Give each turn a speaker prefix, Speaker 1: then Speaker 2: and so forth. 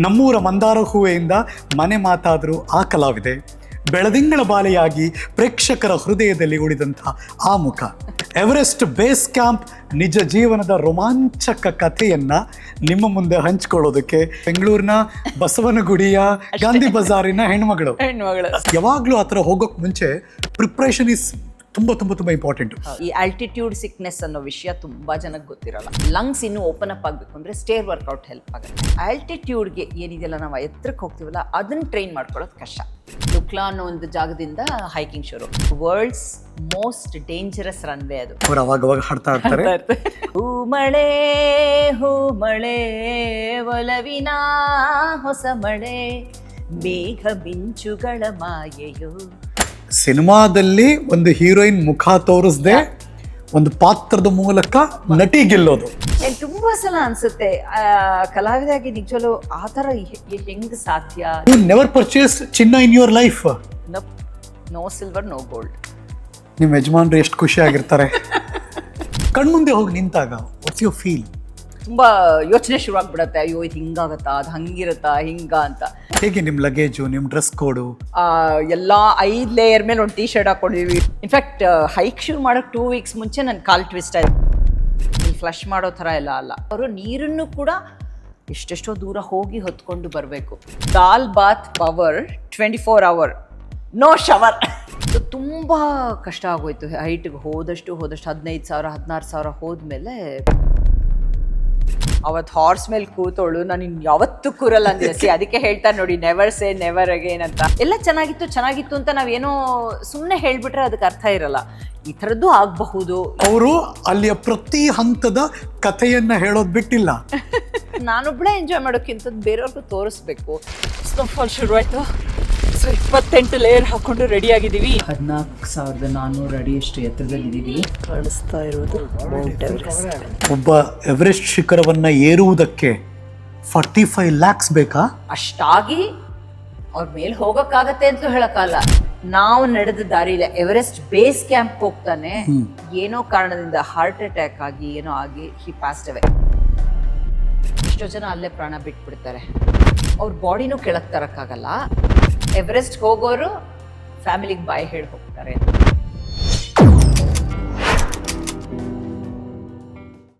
Speaker 1: ನಮ್ಮೂರ ಮಂದಾರ ಹೂವೆಯಿಂದ ಮನೆ ಮಾತಾದರೂ ಆ ಕಲಾವಿದೆ, ಬೆಳದಿಂಗಳ ಬಾಲೆಯಾಗಿ ಪ್ರೇಕ್ಷಕರ ಹೃದಯದಲ್ಲಿ ಉಳಿದಂಥ ಆ ಮುಖ, ಎವರೆಸ್ಟ್ ಬೇಸ್ ಕ್ಯಾಂಪ್ ನಿಜ ಜೀವನದ ರೋಮಾಂಚಕ ಕಥೆಯನ್ನು ನಿಮ್ಮ ಮುಂದೆ ಹಂಚ್ಕೊಳ್ಳೋದಕ್ಕೆ ಬೆಂಗಳೂರಿನ ಬಸವನಗುಡಿಯ ಗಾಂಧಿ ಬಜಾರಿನ ಹೆಣ್ಮಗಳು. ಯಾವಾಗಲೂ ಆ ಥರ ಹೋಗೋಕ್ಕೆ ಮುಂಚೆ ಪ್ರಿಪ್ರೇಷನ್ ಇಸ್ ತುಂಬ ತುಂಬ ತುಂಬ ಇಂಪಾರ್ಟೆಂಟ್.
Speaker 2: ಈ ಆಲ್ಟಿಟ್ಯೂಡ್ ಸಿಕ್ನೆಸ್ ಅನ್ನೋ ವಿಷಯ ತುಂಬಾ ಜನಕ್ಕೆ ಗೊತ್ತಿರಲ್ಲ. ಲಂಗ್ಸ್ ಇನ್ನೂ ಓಪನ್ ಅಪ್ ಆಗಬೇಕು ಅಂದ್ರೆ ಸ್ಟೇರ್ ವರ್ಕೌಟ್ ಹೆಲ್ಪ್ ಆಗುತ್ತೆ. ಆಲ್ಟಿಟ್ಯೂಡ್ಗೆ ಏನಿದೆಯಲ್ಲ, ನಾವು ಎತ್ತರಕ್ಕೆ ಹೋಗ್ತೀವಲ್ಲ, ಅದನ್ನ ಟ್ರೈನ್ ಮಾಡ್ಕೊಳ್ಳೋದು ಕಷ್ಟ. ಡುಕ್ಲಾ ಅನ್ನೋ ಒಂದು ಜಾಗದಿಂದ ಹೈಕಿಂಗ್ ಶುರು. ವರ್ಲ್ಡ್ಸ್ ಮೋಸ್ಟ್ ಡೇಂಜರಸ್ ರನ್ವೇ ಅದು.
Speaker 1: ಅವ್ರು ಅವಾಗ ಹಾಡ್ತಾ ಇರ್ತಾರೆ,
Speaker 2: ಹೂ ಮಳೆ ಹೂ ಮಳೆ ಒಲವಿನ ಹೊಸ ಮಳೆ, ಮೇಘ ಮಿಂಚುಗಳ ಮಾಯೆಯೋ.
Speaker 1: ಸಿನಿಮಾದಲ್ಲಿ ಒಂದು ಹೀರೋಯಿನ್ ಮುಖ ತೋರಿಸದೆ ಒಂದು ಪಾತ್ರದ ಮೂಲಕ ನಟಿ ಗೆಲ್ಲೋದು
Speaker 2: ತುಂಬಾ ಸಲ ಅನ್ಸುತ್ತೆ. ಕಲಾವಿದಾಗಿ ನಿಜವಲ್ಲೂ ಆ ಥರ ಹೆಂಗ್ ಸಾಧ್ಯ?
Speaker 1: ಯು ನೆವರ್ ಪರ್ಚೇಸ್ ಚಿನ್ನ in your life?
Speaker 2: No silver no gold.
Speaker 1: ನಿಮ್ಮ ಯಜಮಾನ್ರು ಎಷ್ಟು ಖುಷಿ ಆಗಿರ್ತಾರೆ ಕಣ್ಮುಂದೆ ಹೋಗಿ ನಿಂತಾಗ. What's your feel?
Speaker 2: ತುಂಬಾ ಯೋಚನೆ ಶುರು ಆಗ್ಬಿಡತ್ತೆ. ಅಯ್ಯೋ ಇದು ಹಿಂಗಾಗತ್ತಾ, ಅದು ಹಂಗಿರತ್ತಾ, ಹಿಂಗ ಅಂತ.
Speaker 1: ಹೇಗೆ ನಿಮ್ಮ ಲಗೇಜು, ನಿಮ್ಮ ಡ್ರೆಸ್ ಕೋಡು?
Speaker 2: ಎಲ್ಲ 5 ಲೇಯರ್ ಮೇಲೆ ಒಂದು ಟೀ-ಶರ್ಟ್ ಹಾಕೊಂಡಿದ್ವಿ. ಇನ್ಫ್ಯಾಕ್ಟ್ ಹೈಕ್ ಶುರು ಮಾಡೋಕೆ 2 ವೀಕ್ಸ್ ಮುಂಚೆ ನನ್ನ ಕಾಲ್ ಟ್ವಿಸ್ಟ್ ಆಯ್ತು. ಫ್ಲಶ್ ಮಾಡೋ ಥರ ಎಲ್ಲ ಅಲ್ಲ, ಅವರು ನೀರನ್ನು ಕೂಡ ಎಷ್ಟೆಷ್ಟೋ ದೂರ ಹೋಗಿ ಹೊತ್ಕೊಂಡು ಬರಬೇಕು. ದಾಲ್ ಬಾತ್ ಪವರ್ 24 hour, ನೋ ಶವರ್. ತುಂಬ ಕಷ್ಟ ಆಗೋಯ್ತು. ಹೈಟ್ಗೆ ಹೋದಷ್ಟು 15,000 16,000 ಹೋದ್ಮೇಲೆ ಅವತ್ತು ಹಾರ್ಸ್ ಮೇಲೆ ಕೂತೋಳು ನಾನು ಇನ್ನು ಯಾವತ್ತೂ ಕೂರಲ್ಲ ಅಂದಿದ್ದೆ. ಅದಕ್ಕೆ ಹೇಳ್ತಾರೆ ನೋಡಿ, ನೆವರ್ ಸೇ ನೆವರ್ ಅಗೇನ್ ಅಂತ. ಎಲ್ಲ ಚೆನ್ನಾಗಿತ್ತು ಅಂತ ನಾವೇನೋ ಸುಮ್ಮನೆ ಹೇಳ್ಬಿಟ್ರೆ ಅದಕ್ಕೆ ಅರ್ಥ ಇರಲ್ಲ. ಈ ಥರದ್ದು ಆಗಬಹುದು.
Speaker 1: ಅವರು ಅಲ್ಲಿಯ ಪ್ರತಿ ಹಂತದ ಕಥೆಯನ್ನ ಹೇಳೋದು ಬಿಟ್ಟಿಲ್ಲ.
Speaker 2: ನಾನೊಬ್ಬಳೇ ಎಂಜಾಯ್ ಮಾಡೋಕ್ಕಿಂತ ಬೇರೆಯವ್ರಿಗೂ ತೋರಿಸ್ಬೇಕು. ಸ್ನೋಫಾಲ್ ಶುರುವಾಯ್ತು. 28 ಲೇಯರ್ ಹಾಕೊಂಡು ರೆಡಿ ಆಗಿದ್ದೀವಿ. 14,400 ಅಡಿ ಅಷ್ಟು ಎತ್ತರದಲ್ಲಿದ್ದೀವಿ. ಕಾಣಿಸ್ತಾ ಇರೋದು ಮೌಂಟ್ ಎವರೆಸ್ಟ್.
Speaker 1: ಒಬ್ಬ ಎವರೆಸ್ಟ್ ಶಿಖರವನ್ನ ಏರುವುದಕ್ಕೆ 45 lakhs ಬೇಕಾ?
Speaker 2: ಅಷ್ಟಾಗಿ ಅವ್ರ ಮೇಲೆ ಹೋಗಕ್ಕಾಗತ್ತೆ ಅಂತಲೂ ಹೇಳಕ್ಕಲ್ಲ. ನಾವು ನಡೆದ ದಾರಿಯಿಲ್ಲ. ಎವರೆಸ್ಟ್ ಬೇಸ್ ಕ್ಯಾಂಪ್ ಹೋಗ್ತಾನೆ ಏನೋ ಕಾರಣದಿಂದ ಹಾರ್ಟ್ ಅಟ್ಯಾಕ್ ಆಗಿ ಏನೋ ಆಗಿ ಹಿ ಪಾಸ್ಡ್ ಅವೇ. ಎಷ್ಟೋ ಜನ ಅಲ್ಲೇ ಪ್ರಾಣ ಬಿಟ್ಬಿಡ್ತಾರೆ. ಅವ್ರ ಬಾಡಿನೂ ಕೆಳಗೆ ತರಕ್ಕಾಗಲ್ಲ. ಎವರೆಸ್ಟ್ ಹೋಗೋರು ಫ್ಯಾಮಿಲಿಗೆ ಬಾಯ್ ಹೇಳಿ ಹೋಗ್ತಾರೆ.